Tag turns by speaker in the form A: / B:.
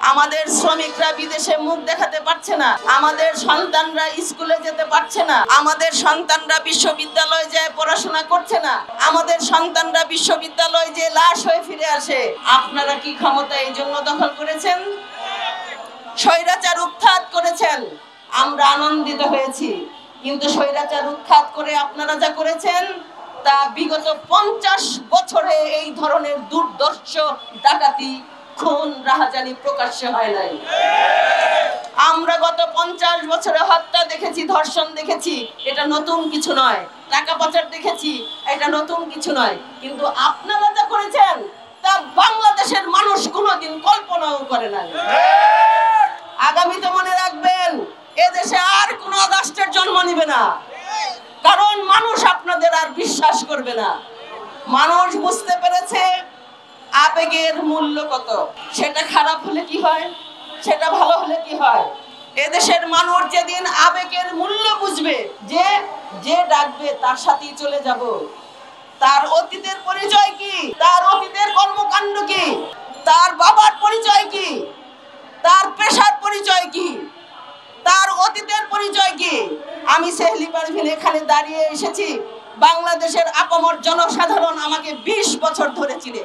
A: আমাদের শ্রমিকরা বিদেশে মুখ দেখাতে পারছে না, আমাদের সন্তানরা স্কুলে যেতে পারছে না, আমাদের সন্তানরা বিশ্ববিদ্যালয়ে যায় পড়াশোনা করছে না, আমাদের সন্তানরা বিশ্ববিদ্যালয়ে যে লাশ হয়ে ফিরে আসে। আপনারা কি ক্ষমতা এই জন্য দখল করেছেন? স্বৈরাচার উৎখাত করেছেন, আমরা আনন্দিত হয়েছি। কিন্তু স্বৈরাচার উৎখাত করে আপনারা যা করেছেন তা বিগত 50 বছরে এই ধরনের দুর্দর্শ ডাকাতি, খুন, রাহাজানি প্রকাশ্যে হয় নাই। আমরা গত 50 বছরে হত্যা দেখেছি, ধর্ষণ দেখেছি, এটা নতুন কিছু নয়। টাকা পাচার দেখেছি, এটা নতুন কিছু নয়। কিন্তু আপনারা যা করেছেন তা বাংলাদেশের মানুষ কোনোদিন কল্পনাও করে নাই। আগামীতে মনে রাখবেন, এদেশে আর কোন রাষ্ট্রের জন্ম নিবে না, কারণ মানুষ আপনাদের আর বিশ্বাস করবে না। মানুষ বুঝতে পেরেছে আবেগের মূল্য কত। সেটা খারাপ হলে কি হয়, সেটা ভালো হলে কি হয়। এদেশের মানুষ যেদিন আবেগের মূল্য বুঝবে, যে ডাকবে তার সাথেই চলে যাব, তার অতীতের পরিচয় কি, তার অতীতের কর্মকাণ্ড কি, তার বাবার পরিচয় কি, তার পেশার পরিচয় কি, তার অতীতের পরিচয় কি। আমি সেহলি পারভিন এখানে দাঁড়িয়ে এসেছি, বাংলাদেশের আপামর জনসাধারণ আমাকে 20 বছর ধরে চিনে।